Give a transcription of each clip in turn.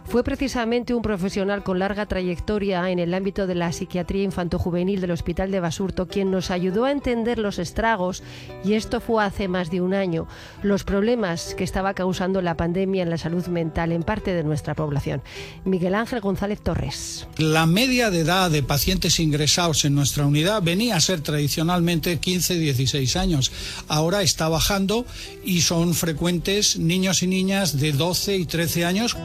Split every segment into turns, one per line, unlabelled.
Fue precisamente un profesional con larga trayectoria en el ámbito de la psiquiatría infantojuvenil del Hospital de Basurto quien nos ayudó a entender los estragos, y esto fue hace más de un año, los problemas que estaba causando la pandemia en la salud mental en parte de nuestra población. Miguel Ángel González Torres.
La media de edad de pacientes ingresados en nuestra unidad venía a ser tradicionalmente 15-16 años. Ahora está bajando y son frecuentes niños y niñas de 12 y 13 años.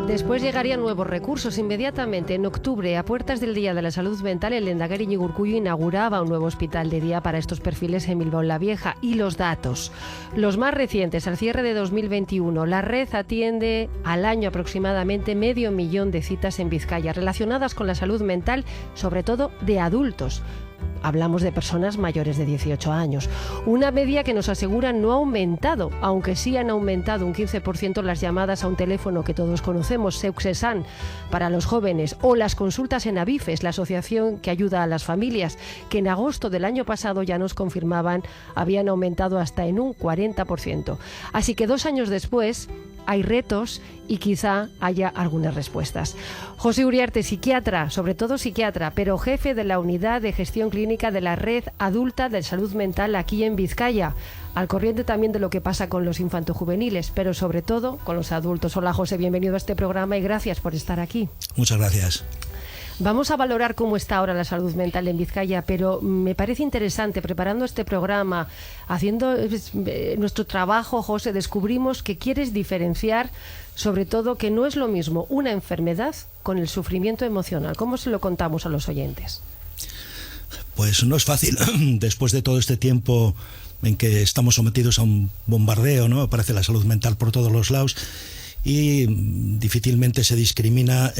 Después llegarían nuevos recursos. Inmediatamente, en octubre, a puertas del Día de la Salud Mental, el lehendakari Iñigo Urkullu inauguraba un nuevo hospital de día para estos perfiles en Bilbao la Vieja. Y los datos, los más recientes, al cierre de 2021, la red atiende al año aproximadamente 500.000 de citas en Vizcaya, relacionadas con la salud mental, sobre todo de adultos. Hablamos de personas mayores de 18 años. Una media que nos aseguran no ha aumentado, aunque sí han aumentado un 15% las llamadas a un teléfono que todos conocemos, Seuxesan, para los jóvenes, o las consultas en Avifes, la asociación que ayuda a las familias, que en agosto del año pasado ya nos confirmaban habían aumentado hasta en un 40%. Así que 2 años después hay retos y quizá haya algunas respuestas. José Uriarte, psiquiatra, sobre todo psiquiatra, pero jefe de la Unidad de Gestión Clínica de la Red Adulta de Salud Mental aquí en Vizcaya, al corriente también de lo que pasa con los infantojuveniles, pero sobre todo con los adultos. Hola José, bienvenido a este programa y gracias por estar aquí.
Muchas gracias.
Vamos a valorar cómo está ahora la salud mental en Vizcaya, pero me parece interesante, preparando este programa, haciendo nuestro trabajo, José, descubrimos que quieres diferenciar, sobre todo, que no es lo mismo una enfermedad con el sufrimiento emocional. ¿Cómo se lo contamos a los oyentes?
Pues no es fácil, después de todo este tiempo en que estamos sometidos a un bombardeo, ¿no? Aparece la salud mental por todos los lados y difícilmente se discrimina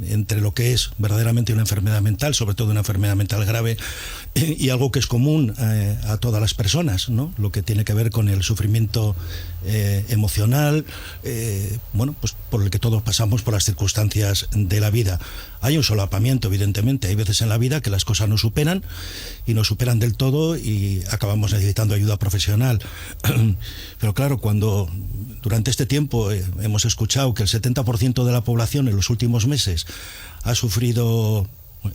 entre lo que es verdaderamente una enfermedad mental, sobre todo una enfermedad mental grave, y algo que es común a todas las personas, ¿no? Lo que tiene que ver con el sufrimiento emocional, pues por el que todos pasamos por las circunstancias de la vida. Hay un solapamiento, evidentemente. Hay veces en la vida que las cosas no superan y no superan del todo y acabamos necesitando ayuda profesional. Pero claro, cuando durante este tiempo hemos escuchado que el 70% de la población en los últimos meses ha sufrido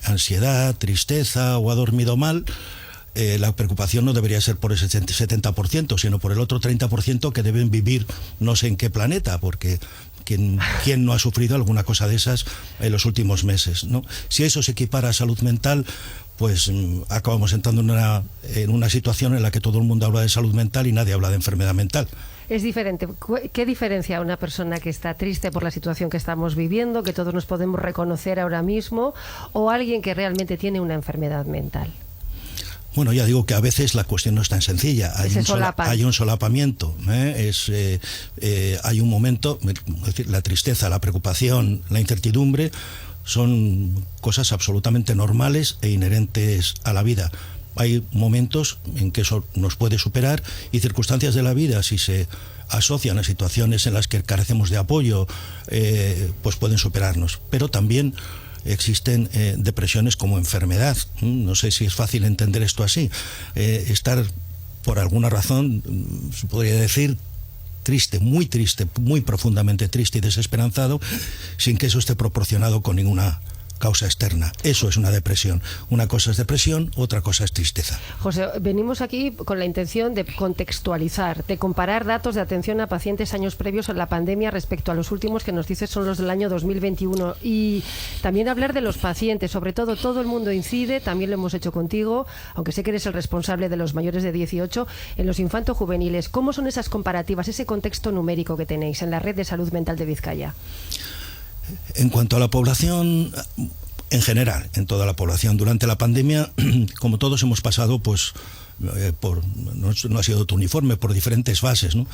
ansiedad, tristeza o ha dormido mal, la preocupación no debería ser por ese 70%, sino por el otro 30% que deben vivir no sé en qué planeta, porque ¿quién no ha sufrido alguna cosa de esas en los últimos meses, ¿no? Si eso se equipara a salud mental, pues acabamos entrando en una situación en la que todo el mundo habla de salud mental y nadie habla de enfermedad mental.
Es diferente. ¿Qué diferencia una persona que está triste por la situación que estamos viviendo, que todos nos podemos reconocer ahora mismo, o alguien que realmente tiene una enfermedad mental?
Bueno, ya digo que a veces la cuestión no es tan sencilla. Hay un solapamiento. Hay un momento, es decir, la tristeza, la preocupación, la incertidumbre son cosas absolutamente normales e inherentes a la vida. Hay momentos en que eso nos puede superar y circunstancias de la vida, si se asocian a situaciones en las que carecemos de apoyo, pues pueden superarnos. Pero también existen depresiones como enfermedad. No sé si es fácil entender esto así. Estar, por alguna razón, se podría decir, triste, muy profundamente triste y desesperanzado, sin que eso esté proporcionado con ninguna causa externa. Eso es una depresión. Una cosa es depresión, otra cosa es tristeza.
José, venimos aquí con la intención de contextualizar, de comparar datos de atención a pacientes años previos a la pandemia respecto a los últimos que nos dices son los del año 2021 y también hablar de los pacientes, sobre todo el mundo incide, también lo hemos hecho contigo, aunque sé que eres el responsable de los mayores de 18, en los infantojuveniles. ¿Cómo son esas comparativas, ese contexto numérico que tenéis en la red de salud mental de Vizcaya?
En cuanto a la población, en general, en toda la población, durante la pandemia, como todos hemos pasado, pues no ha sido todo uniforme, por diferentes fases, ¿no?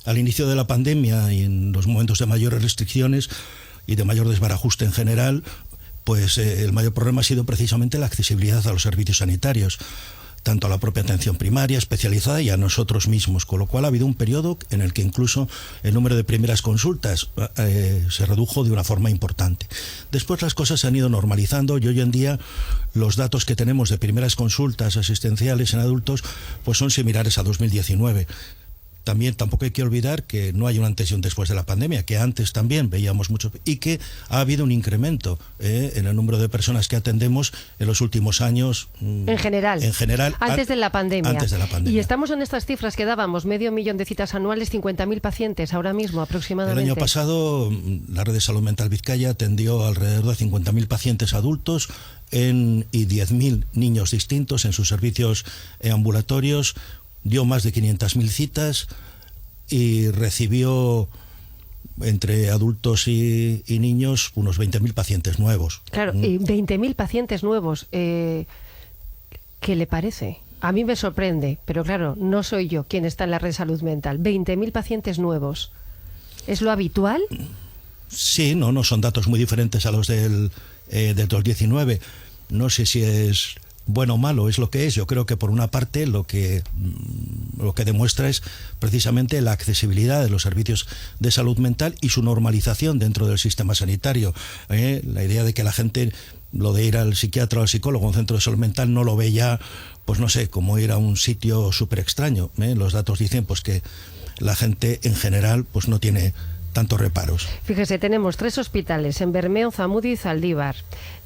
Al inicio de la pandemia y en los momentos de mayores restricciones y de mayor desbarajuste en general, pues el mayor problema ha sido precisamente la accesibilidad a los servicios sanitarios, tanto a la propia atención primaria, especializada y a nosotros mismos, con lo cual ha habido un periodo en el que incluso el número de primeras consultas se redujo de una forma importante. Después las cosas se han ido normalizando y hoy en día los datos que tenemos de primeras consultas asistenciales en adultos pues son similares a 2019. también tampoco hay que olvidar que no hay un antes y un después de la pandemia, que antes también veíamos mucho y que ha habido un incremento en el número de personas que atendemos en los últimos años.
En general. Antes de la pandemia.
Antes de la pandemia.
Y estamos en estas cifras que dábamos, 500.000 de citas anuales, 50.000 pacientes ahora mismo aproximadamente.
El año pasado la Red de Salud Mental Vizcaya atendió alrededor de 50.000 pacientes adultos y 10.000 niños distintos en sus servicios ambulatorios. Dio más de 500.000 citas y recibió entre adultos y niños unos 20.000 pacientes nuevos.
Claro, y 20.000 pacientes nuevos. ¿Qué le parece? A mí me sorprende, pero claro, no soy yo quien está en la red de salud mental. 20.000 pacientes nuevos. ¿Es lo habitual?
Sí, no son datos muy diferentes a los del 2019. No sé si es bueno o malo, es lo que es. Yo creo que por una parte lo que demuestra es precisamente la accesibilidad de los servicios de salud mental y su normalización dentro del sistema sanitario. La idea de que la gente, lo de ir al psiquiatra o al psicólogo, a un centro de salud mental, no lo ve ya, pues no sé, como ir a un sitio súper extraño. Los datos dicen pues que la gente en general pues no tiene tantos reparos.
Fíjese, tenemos 3 hospitales en Bermeo, Zamudio y Zaldívar.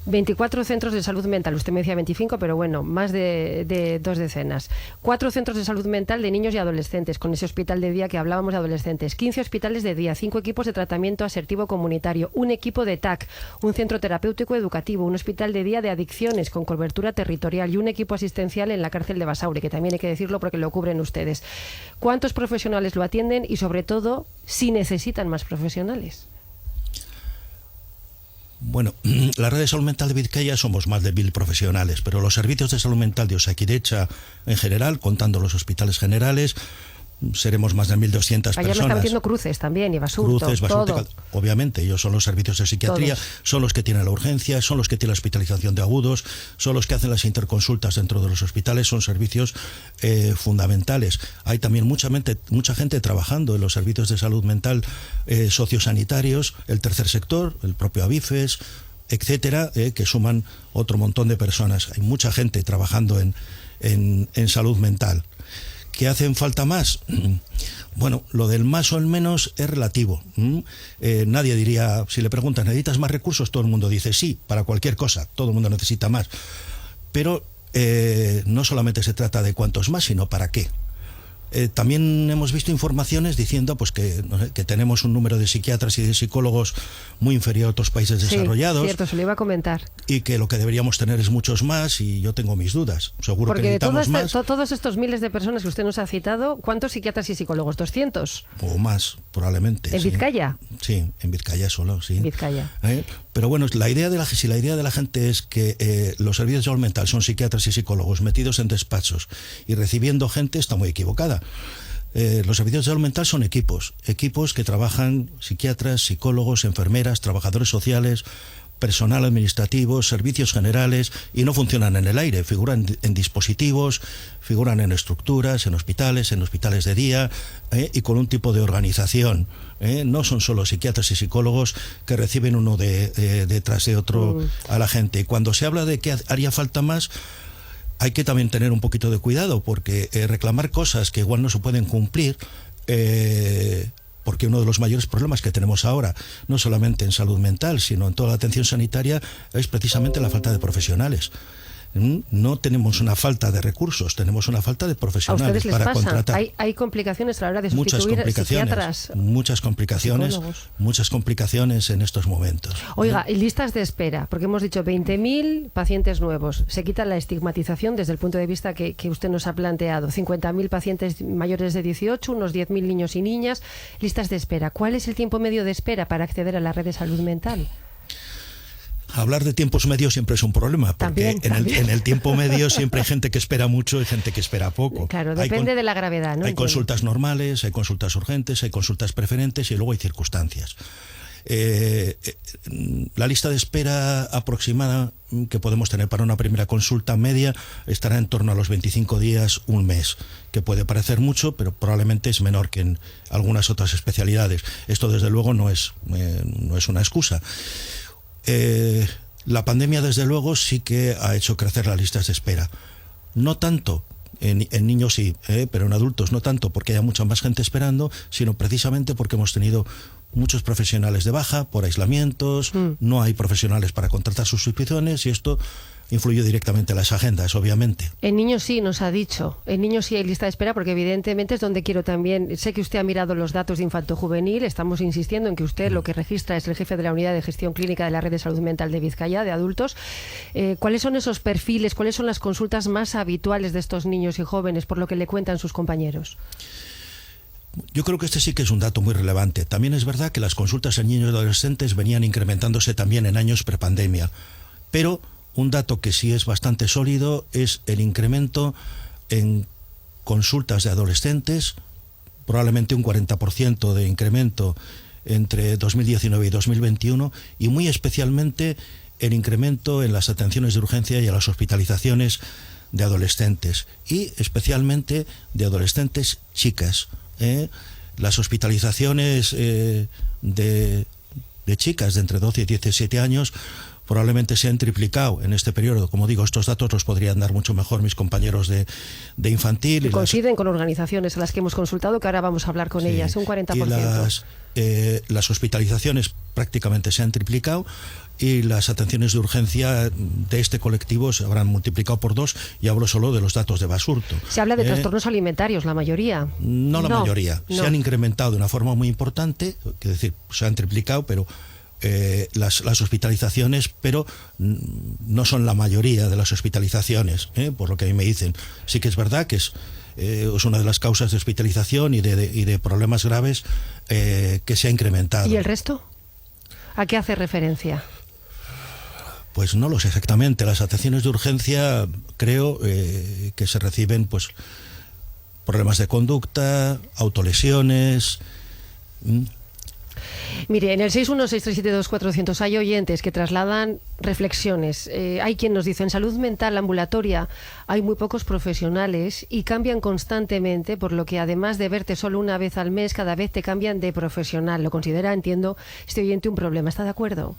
24 centros de salud mental, usted me decía 25, pero bueno, más de 2 decenas. 4 centros de salud mental de niños y adolescentes, con ese hospital de día que hablábamos de adolescentes. 15 hospitales de día, 5 equipos de tratamiento asertivo comunitario, un equipo de TAC, un centro terapéutico educativo, un hospital de día de adicciones con cobertura territorial y un equipo asistencial en la cárcel de Basauri, que también hay que decirlo porque lo cubren ustedes. ¿Cuántos profesionales lo atienden y, sobre todo, si necesitan más profesionales?
Bueno, la red de salud mental de Vizcaya somos más de 1.000 profesionales, pero los servicios de salud mental de Osakidetza en general, contando los hospitales generales, seremos más de 1.200 personas.
Ayer me están metiendo Cruces también y Basurto.
Cruces, Basurto,
todo.
Obviamente, ellos son los servicios de psiquiatría,
Todos.
son los que tienen la urgencia, son los que tienen la hospitalización de agudos, son los que hacen las interconsultas dentro de los hospitales, son servicios fundamentales. Hay también mucha gente trabajando en los servicios de salud mental sociosanitarios, el tercer sector, el propio AVIFES, etcétera, que suman otro montón de personas. Hay mucha gente trabajando en salud mental. ¿Qué hacen falta más? Bueno, lo del más o el menos es relativo. Nadie diría, si le preguntan, ¿necesitas más recursos? Todo el mundo dice sí, para cualquier cosa, todo el mundo necesita más. Pero no solamente se trata de cuántos más, sino para qué. También hemos visto informaciones diciendo pues que tenemos un número de psiquiatras y de psicólogos muy inferior a otros países desarrollados.
Sí, cierto, se lo iba a comentar.
Y que lo que deberíamos tener es muchos más, y yo tengo mis dudas. Seguro
porque
que necesitamos más.
Porque de todos estos miles de personas que usted nos ha citado, ¿cuántos psiquiatras y psicólogos? ¿200?
O más, probablemente.
¿En Vizcaya?
Sí, en Vizcaya solo, sí.
En Vizcaya.
Pero bueno, si la idea de la gente es que los servicios de salud mental son psiquiatras y psicólogos metidos en despachos y recibiendo gente, está muy equivocada. Los servicios de salud mental son equipos que trabajan psiquiatras, psicólogos, enfermeras, trabajadores sociales, personal administrativo, servicios generales, y no funcionan en el aire, figuran en dispositivos, figuran en estructuras, en hospitales de día, y con un tipo de organización. No son solo psiquiatras y psicólogos que reciben uno detrás de otro a la gente. Y cuando se habla de que haría falta más, hay que también tener un poquito de cuidado, porque reclamar cosas que igual no se pueden cumplir, porque uno de los mayores problemas que tenemos ahora, no solamente en salud mental, sino en toda la atención sanitaria, es precisamente la falta de profesionales. No tenemos una falta de recursos, tenemos una falta de profesionales para contratar.
¿Hay complicaciones a la hora de sustituir psiquiatras?
Muchas complicaciones en estos momentos.
Oiga, y listas de espera, porque hemos dicho 20.000 pacientes nuevos. Se quita la estigmatización desde el punto de vista que usted nos ha planteado. 50.000 pacientes mayores de 18, unos 10.000 niños y niñas. Listas de espera. ¿Cuál es el tiempo medio de espera para acceder a la red de salud mental?
Hablar de tiempos medios siempre es un problema, porque en el tiempo medio siempre hay gente que espera mucho y gente que espera poco.
Claro, depende de la gravedad, ¿no?
Hay consultas normales, hay consultas urgentes, hay consultas preferentes y luego hay circunstancias. La lista de espera aproximada que podemos tener para una primera consulta media estará en torno a los 25 días, un mes, que puede parecer mucho, pero probablemente es menor que en algunas otras especialidades. Esto, desde luego, no es una excusa. La pandemia, desde luego, sí que ha hecho crecer las listas de espera. No tanto En niños sí, pero en adultos no tanto porque haya mucha más gente esperando, sino precisamente porque hemos tenido muchos profesionales de baja por aislamientos, no hay profesionales para contratar sustituciones y esto influye directamente en las agendas, obviamente.
En niños sí, nos ha dicho. En niños sí hay lista de espera porque evidentemente es donde quiero también... Sé que usted ha mirado los datos de infanto-juvenil, estamos insistiendo en que usted lo que registra es el jefe de la Unidad de Gestión Clínica de la Red de Salud Mental de Vizcaya, de adultos. ¿Cuáles son esos perfiles, cuáles son las consultas más habituales de estos niños y jóvenes, por lo que le cuentan sus compañeros?
Yo creo que este sí que es un dato muy relevante. También es verdad que las consultas en niños y adolescentes venían incrementándose también en años prepandemia, pero un dato que sí es bastante sólido es el incremento en consultas de adolescentes, probablemente un 40% de incremento entre 2019 y 2021, y muy especialmente el incremento en las atenciones de urgencia y a las hospitalizaciones de adolescentes, y especialmente de adolescentes chicas. Las hospitalizaciones de chicas de entre 12 y 17 años probablemente se han triplicado en este periodo. Como digo, estos datos los podrían dar mucho mejor mis compañeros de infantil.
Y coinciden con organizaciones a las que hemos consultado, que ahora vamos a hablar con ellas, un 40%.
Y las hospitalizaciones prácticamente se han triplicado y las atenciones de urgencia de este colectivo se habrán multiplicado por 2, y hablo solo de los datos de Basurto.
Se habla de trastornos alimentarios, la mayoría.
No la mayoría. No. Se han incrementado de una forma muy importante, es decir, se han triplicado, pero las hospitalizaciones, pero no son la mayoría de las hospitalizaciones, por lo que a mí me dicen. Sí que es verdad que es una de las causas de hospitalización y de problemas graves que se ha incrementado.
¿Y el resto? ¿A qué hace referencia?
Pues no lo sé exactamente. Las atenciones de urgencia creo que se reciben pues problemas de conducta, autolesiones.
Mire, en el 616372400 hay oyentes que trasladan reflexiones. Hay quien nos dice, en salud mental ambulatoria hay muy pocos profesionales y cambian constantemente, por lo que además de verte solo una vez al mes, cada vez te cambian de profesional. Lo considera, entiendo, este oyente un problema. ¿Está de acuerdo?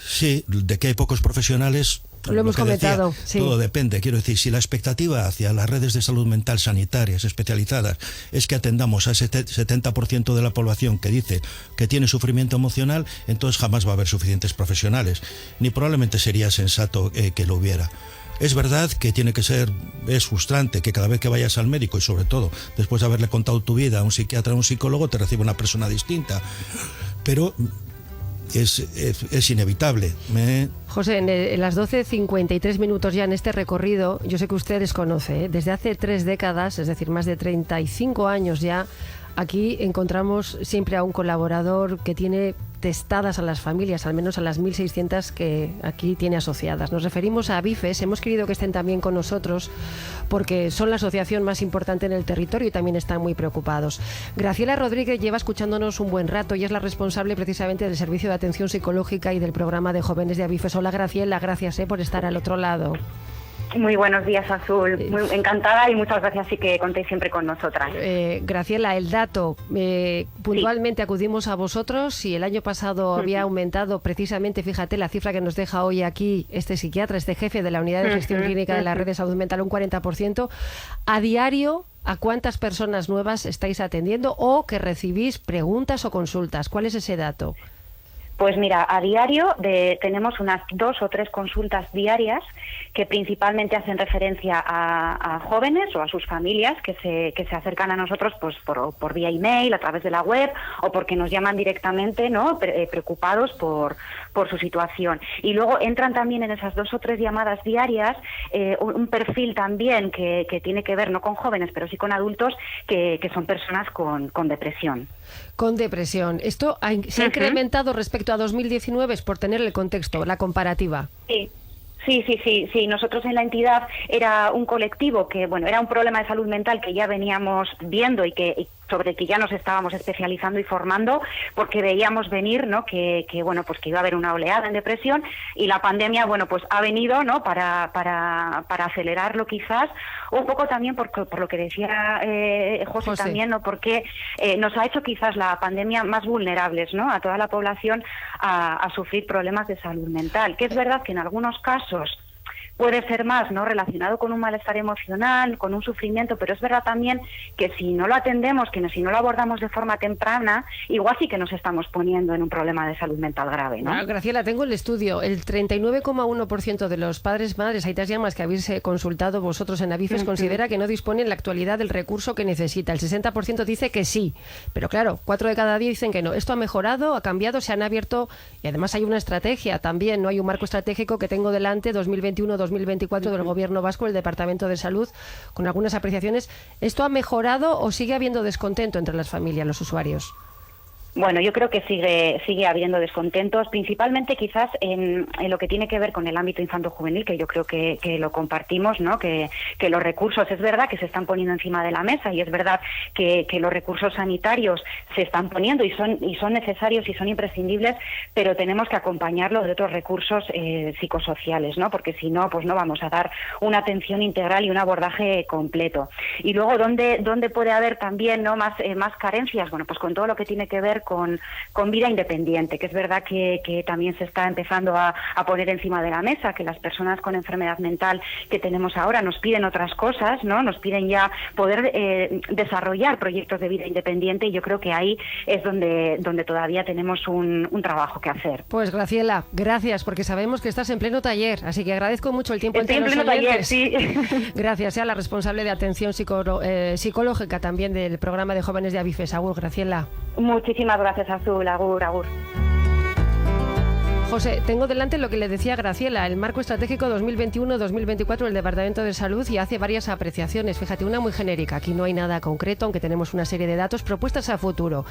Sí, de que hay pocos profesionales...
Lo hemos comentado,
decía,
sí.
Todo depende. Quiero decir, si la expectativa hacia las redes de salud mental sanitarias especializadas es que atendamos a ese 70% de la población que dice que tiene sufrimiento emocional, entonces jamás va a haber suficientes profesionales. Ni probablemente sería sensato que lo hubiera. Es verdad que es frustrante que cada vez que vayas al médico, y sobre todo después de haberle contado tu vida a un psiquiatra o a un psicólogo, te recibe una persona distinta. Pero... Es inevitable.
José, en las 12:53 ya en este recorrido, yo sé que usted desconoce, desde hace 3 décadas, es decir, más de 35 años ya, aquí encontramos siempre a un colaborador que tiene testadas a las familias, al menos a las 1.600 que aquí tiene asociadas. Nos referimos a ABIFES, hemos querido que estén también con nosotros porque son la asociación más importante en el territorio y también están muy preocupados. Graciela Rodríguez lleva escuchándonos un buen rato y es la responsable precisamente del Servicio de Atención Psicológica y del programa de jóvenes de ABIFES. Hola Graciela, gracias por estar al otro lado.
Muy buenos días, Azul. Muy encantada y muchas gracias y que contéis siempre con nosotras.
Graciela, el dato. Puntualmente sí. Acudimos a vosotros y el año pasado había aumentado precisamente, fíjate, la cifra que nos deja hoy aquí este psiquiatra, este jefe de la Unidad de Gestión Clínica de la Red de Salud Mental, un 40%. A diario, ¿a cuántas personas nuevas estáis atendiendo o que recibís preguntas o consultas? ¿Cuál es ese dato?
Pues mira, a diario tenemos unas 2 o 3 consultas diarias que principalmente hacen referencia a jóvenes o a sus familias que se acercan a nosotros pues por vía email, a través de la web o porque nos llaman directamente, ¿no? Preocupados por su situación. Y luego entran también en esas 2 o 3 llamadas diarias un perfil también que tiene que ver no con jóvenes pero sí con adultos que son personas con depresión.
Con depresión. ¿Esto se ha incrementado respecto a 2019? Es por tener el contexto, la comparativa.
Sí. Nosotros en la entidad era un colectivo que, bueno, era un problema de salud mental que ya veníamos viendo y sobre el que ya nos estábamos especializando y formando porque veíamos venir, ¿no? Que bueno, pues que iba a haber una oleada en depresión y la pandemia, bueno, pues ha venido, ¿no? Para acelerarlo quizás, un poco también por lo que decía José también, ¿no? Porque nos ha hecho quizás la pandemia más vulnerables, ¿no? A toda la población a sufrir problemas de salud mental, que es verdad que en algunos casos puede ser más, ¿no?, relacionado con un malestar emocional, con un sufrimiento, pero es verdad también que si no lo atendemos, que si no lo abordamos de forma temprana, igual sí que nos estamos poniendo en un problema de salud mental grave, ¿no?
Graciela, tengo el estudio. El 39,1% de los padres, madres, aitas y amas que habéis consultado vosotros en Avifes considera que no dispone en la actualidad del recurso que necesita. El 60% dice que sí, pero claro, 4 de cada 10 dicen que no. Esto ha mejorado, ha cambiado, se han abierto y además hay una estrategia también, no hay un marco estratégico que tengo delante 2021-2024 del Gobierno vasco, el Departamento de Salud, con algunas apreciaciones. ¿Esto ha mejorado o sigue habiendo descontento entre las familias, los usuarios?
Bueno, yo creo que sigue habiendo descontentos, principalmente quizás en lo que tiene que ver con el ámbito infanto-juvenil, que yo creo que lo compartimos, ¿no? Que los recursos, es verdad que se están poniendo encima de la mesa y es verdad que los recursos sanitarios se están poniendo y son necesarios y son imprescindibles, pero tenemos que acompañarlo de otros recursos psicosociales, ¿no? Porque si no, pues no vamos a dar una atención integral y un abordaje completo. Y luego, ¿dónde puede haber también, ¿no?, más carencias? Bueno, pues con todo lo que tiene que ver con vida independiente, que es verdad que también se está empezando a poner encima de la mesa, que las personas con enfermedad mental que tenemos ahora nos piden otras cosas, ¿no? Nos piden ya poder desarrollar proyectos de vida independiente y yo creo que ahí es donde todavía tenemos un trabajo que hacer.
Pues Graciela, gracias, porque sabemos que estás en pleno taller, así que agradezco mucho el tiempo entre los oyentes.
Taller, sí.
Gracias a la responsable de atención psicológica también del programa de jóvenes de Avifes. Agur, Graciela.
Muchísimas gracias, Azul. Agur, agur.
José, tengo delante lo que le decía Graciela, el marco estratégico 2021-2024 del Departamento de Salud, y hace varias apreciaciones. Fíjate, una muy genérica, aquí no hay nada concreto, aunque tenemos una serie de datos, propuestas a futuro.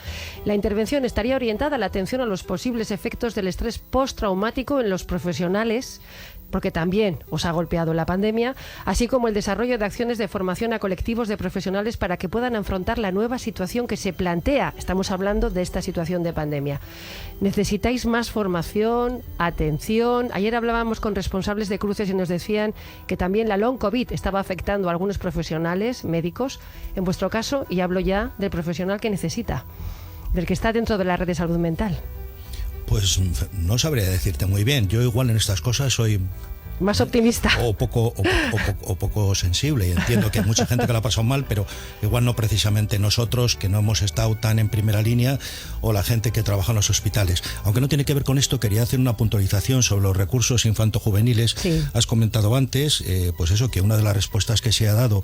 La intervención estaría orientada a la atención a los posibles efectos del estrés postraumático en los profesionales, porque también os ha golpeado la pandemia, así como el desarrollo de acciones de formación a colectivos de profesionales para que puedan afrontar la nueva situación que se plantea. Estamos hablando de esta situación de pandemia. Necesitáis más formación, atención. Ayer hablábamos con responsables de cruces y nos decían que también la long COVID estaba afectando a algunos profesionales médicos. En vuestro caso, y hablo ya del profesional que necesita, del que está dentro de la red de salud mental.
Pues no sabría decirte muy bien. Yo igual en estas cosas soy
más optimista
o poco sensible, y entiendo que hay mucha gente que lo ha pasado mal, pero igual no precisamente nosotros, que no hemos estado tan en primera línea, o la gente que trabaja en los hospitales. Aunque no tiene que ver con esto, quería hacer una puntualización sobre los recursos infantojuveniles.
Sí.
Has comentado antes, pues eso, que una de las respuestas que se ha dado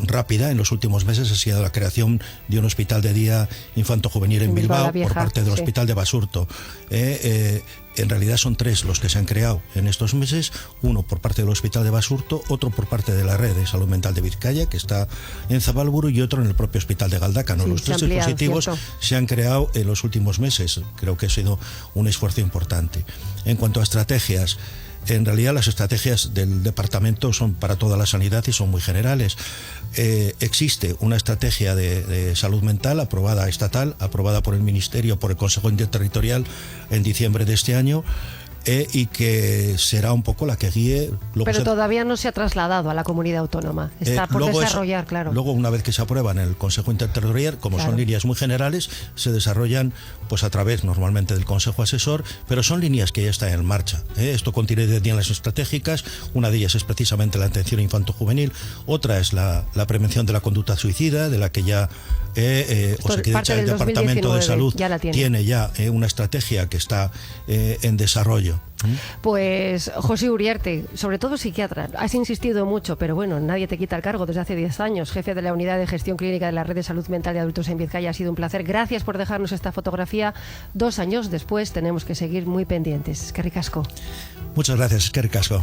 rápida en los últimos meses ha sido la creación de un hospital de día infanto-juvenil en Bilbao por parte del Hospital de Basurto. En realidad son 3 los que se han creado en estos meses, uno por parte del Hospital de Basurto, otro por parte de la Red de Salud Mental de Vizcaya, que está en Zabalburu, y otro en el propio Hospital de Galdácano. Los 3 dispositivos se han creado en los últimos meses. Creo que ha sido un esfuerzo importante. En cuanto a estrategias, en realidad las estrategias del departamento son para toda la sanidad y son muy generales. Existe una estrategia de salud mental aprobada estatal, aprobada por el Ministerio, por el Consejo Interterritorial en diciembre de este año, y que será un poco la que guíe.
Pero todavía no se ha trasladado a la comunidad autónoma. Está por desarrollar, claro.
Luego, una vez que se aprueba en el Consejo Interterritorial, como son líneas muy generales, se desarrollan pues a través normalmente del Consejo Asesor, pero son líneas que ya están en marcha. Esto contiene 10 líneas estratégicas. Una de ellas es precisamente la atención infanto-juvenil, otra es la prevención de la conducta suicida, de la que ya el Departamento de Salud tiene ya una estrategia que está en desarrollo.
Pues José Uriarte, sobre todo psiquiatra, has insistido mucho, pero bueno, nadie te quita el cargo desde hace 10 años, jefe de la Unidad de Gestión Clínica de la Red de Salud Mental de Adultos en Vizcaya. Ha sido un placer. Gracias por dejarnos esta fotografía. 2 años después tenemos que seguir muy pendientes. Eskerrik asko.
Muchas gracias, eskerrik asko.